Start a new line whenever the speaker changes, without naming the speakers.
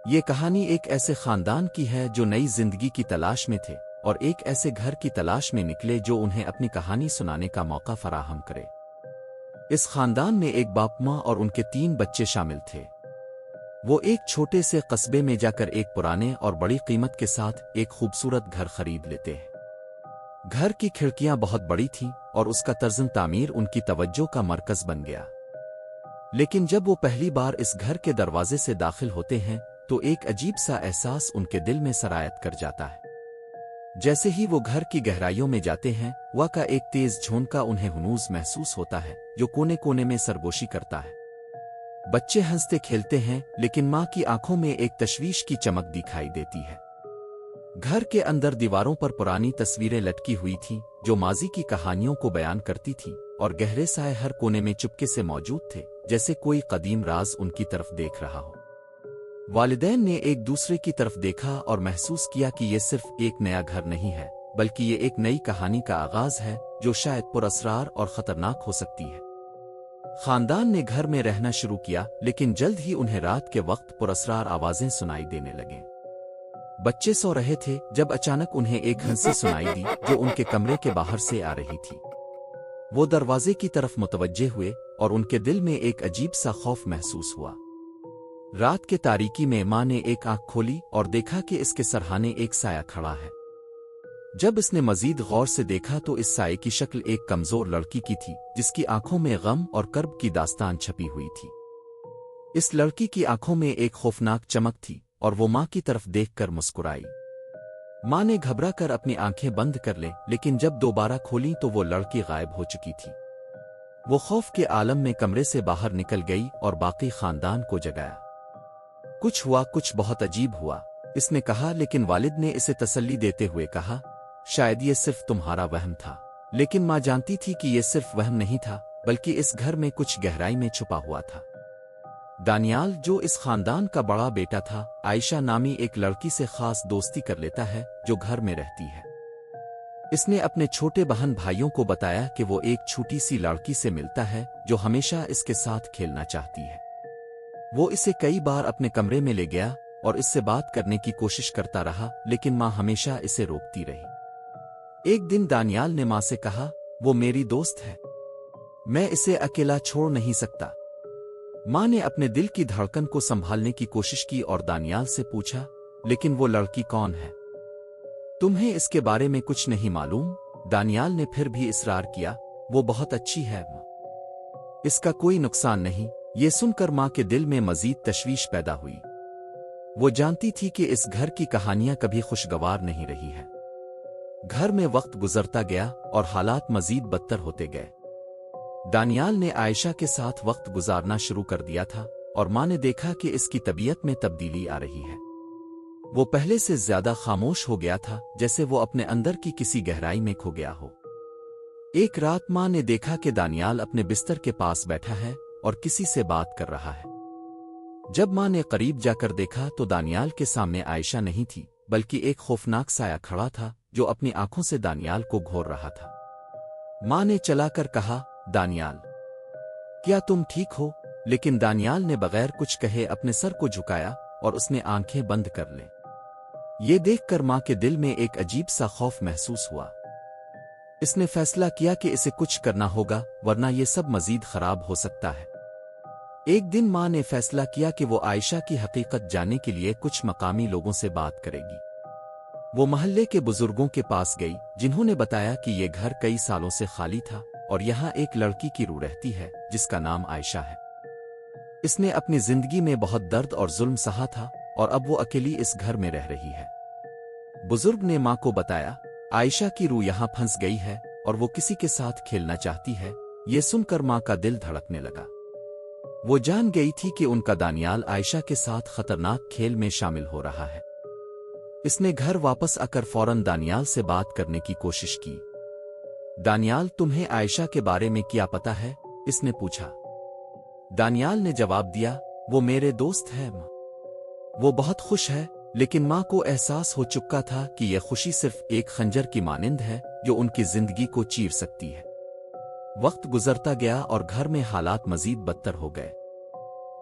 یہ کہانی ایک ایسے خاندان کی ہے جو نئی زندگی کی تلاش میں تھے اور ایک ایسے گھر کی تلاش میں نکلے جو انہیں اپنی کہانی سنانے کا موقع فراہم کرے۔ اس خاندان میں ایک باپ ماں اور ان کے 3 بچے شامل تھے۔ وہ ایک چھوٹے سے قصبے میں جا کر ایک پرانے اور بڑی قیمت کے ساتھ ایک خوبصورت گھر خرید لیتے ہیں۔ گھر کی کھڑکیاں بہت بڑی تھیں اور اس کا طرز تعمیر ان کی توجہ کا مرکز بن گیا۔ لیکن جب وہ پہلی بار اس گھر کے دروازے سے داخل ہوتے ہیں تو ایک عجیب سا احساس ان کے دل میں سرایت کر جاتا ہے۔ جیسے ہی وہ گھر کی گہرائیوں میں جاتے ہیں، ہوا کا ایک تیز جھونکا انہیں ہنوز محسوس ہوتا ہے جو کونے کونے میں سرگوشی کرتا ہے۔ بچے ہنستے کھیلتے ہیں لیکن ماں کی آنکھوں میں ایک تشویش کی چمک دکھائی دیتی ہے۔ گھر کے اندر دیواروں پر پرانی تصویریں لٹکی ہوئی تھیں جو ماضی کی کہانیوں کو بیان کرتی تھیں، اور گہرے سائے ہر کونے میں چپکے سے موجود تھے، جیسے کوئی قدیم راز ان کی طرف دیکھ رہا ہو۔ والدین نے ایک دوسرے کی طرف دیکھا اور محسوس کیا کہ یہ صرف ایک نیا گھر نہیں ہے بلکہ یہ ایک نئی کہانی کا آغاز ہے جو شاید پر اسرار اور خطرناک ہو سکتی ہے۔ خاندان نے گھر میں رہنا شروع کیا لیکن جلد ہی انہیں رات کے وقت پر اسرار آوازیں سنائی دینے لگیں۔ بچے سو رہے تھے جب اچانک انہیں ایک ہنسی سنائی دی جو ان کے کمرے کے باہر سے آ رہی تھی۔ وہ دروازے کی طرف متوجہ ہوئے اور ان کے دل میں ایک عجیب سا خوف محسوس ہوا۔ رات کے تاریکی میں ماں نے ایک آنکھ کھولی اور دیکھا کہ اس کے سرہانے ایک سایہ کھڑا ہے۔ جب اس نے مزید غور سے دیکھا تو اس سائے کی شکل ایک کمزور لڑکی کی تھی جس کی آنکھوں میں غم اور کرب کی داستان چھپی ہوئی تھی۔ اس لڑکی کی آنکھوں میں ایک خوفناک چمک تھی اور وہ ماں کی طرف دیکھ کر مسکرائی۔ ماں نے گھبرا کر اپنی آنکھیں بند کر لیں لیکن جب دوبارہ کھولیں تو وہ لڑکی غائب ہو چکی تھی۔ وہ خوف کے عالم میں کمرے سے باہر نکل گئی اور باقی خاندان کو جگایا۔ کچھ ہوا، کچھ بہت عجیب ہوا، اس نے کہا، لیکن والد نے اسے تسلی دیتے ہوئے کہا، شاید یہ صرف تمہارا وہم تھا۔ لیکن ماں جانتی تھی کہ یہ صرف وہم نہیں تھا بلکہ اس گھر میں کچھ گہرائی میں چھپا ہوا تھا۔ دانیال، جو اس خاندان کا بڑا بیٹا تھا، عائشہ نامی ایک لڑکی سے خاص دوستی کر لیتا ہے جو گھر میں رہتی ہے۔ اس نے اپنے چھوٹے بہن بھائیوں کو بتایا کہ وہ ایک چھوٹی سی لڑکی سے ملتا ہے جو ہمیشہ اس کے ساتھ کھیلنا چاہتی ہے۔ وہ اسے کئی بار اپنے کمرے میں لے گیا اور اس سے بات کرنے کی کوشش کرتا رہا لیکن ماں ہمیشہ اسے روکتی رہی۔ ایک دن دانیال نے ماں سے کہا، وہ میری دوست ہے، میں اسے اکیلا چھوڑ نہیں سکتا۔ ماں نے اپنے دل کی دھڑکن کو سنبھالنے کی کوشش کی اور دانیال سے پوچھا، لیکن وہ لڑکی کون ہے؟ تمہیں اس کے بارے میں کچھ نہیں معلوم؟ دانیال نے پھر بھی اصرار کیا، وہ بہت اچھی ہے، اس کا کوئی نقصان نہیں۔ یہ سن کر ماں کے دل میں مزید تشویش پیدا ہوئی۔ وہ جانتی تھی کہ اس گھر کی کہانیاں کبھی خوشگوار نہیں رہی ہے۔ گھر میں وقت گزرتا گیا اور حالات مزید بدتر ہوتے گئے۔ دانیال نے عائشہ کے ساتھ وقت گزارنا شروع کر دیا تھا اور ماں نے دیکھا کہ اس کی طبیعت میں تبدیلی آ رہی ہے۔ وہ پہلے سے زیادہ خاموش ہو گیا تھا، جیسے وہ اپنے اندر کی کسی گہرائی میں کھو گیا ہو۔ ایک رات ماں نے دیکھا کہ دانیال اپنے بستر کے پاس بیٹھا ہے اور کسی سے بات کر رہا ہے۔ جب ماں نے قریب جا کر دیکھا تو دانیال کے سامنے عائشہ نہیں تھی بلکہ ایک خوفناک سایہ کھڑا تھا جو اپنی آنکھوں سے دانیال کو گھور رہا تھا۔ ماں نے چلا کر کہا، دانیال، کیا تم ٹھیک ہو؟ لیکن دانیال نے بغیر کچھ کہے اپنے سر کو جھکایا اور اس نے آنکھیں بند کر لیں۔ یہ دیکھ کر ماں کے دل میں ایک عجیب سا خوف محسوس ہوا۔ اس نے فیصلہ کیا کہ اسے کچھ کرنا ہوگا ورنہ یہ سب مزید خراب ہو سکتا ہے۔ ایک دن ماں نے فیصلہ کیا کہ وہ عائشہ کی حقیقت جاننے کے لیے کچھ مقامی لوگوں سے بات کرے گی۔ وہ محلے کے بزرگوں کے پاس گئی جنہوں نے بتایا کہ یہ گھر کئی سالوں سے خالی تھا اور یہاں ایک لڑکی کی روح رہتی ہے جس کا نام عائشہ ہے۔ اس نے اپنی زندگی میں بہت درد اور ظلم سہا تھا اور اب وہ اکیلی اس گھر میں رہ رہی ہے۔ بزرگ نے ماں کو بتایا، عائشہ کی روح یہاں پھنس گئی ہے اور وہ کسی کے ساتھ کھیلنا چاہتی ہے۔ یہ سن کر ماں کا دل دھڑکنے لگا۔ وہ جان گئی تھی کہ ان کا دانیال عائشہ کے ساتھ خطرناک کھیل میں شامل ہو رہا ہے۔ اس نے گھر واپس آ کر فوراً دانیال سے بات کرنے کی کوشش کی۔ دانیال، تمہیں عائشہ کے بارے میں کیا پتا ہے؟ اس نے پوچھا۔ دانیال نے جواب دیا، وہ میرے دوست ہے ماں۔ وہ بہت خوش ہے، لیکن ماں کو احساس ہو چکا تھا کہ یہ خوشی صرف ایک خنجر کی مانند ہے جو ان کی زندگی کو چیر سکتی ہے۔ وقت گزرتا گیا اور گھر میں حالات مزید بدتر ہو گئے۔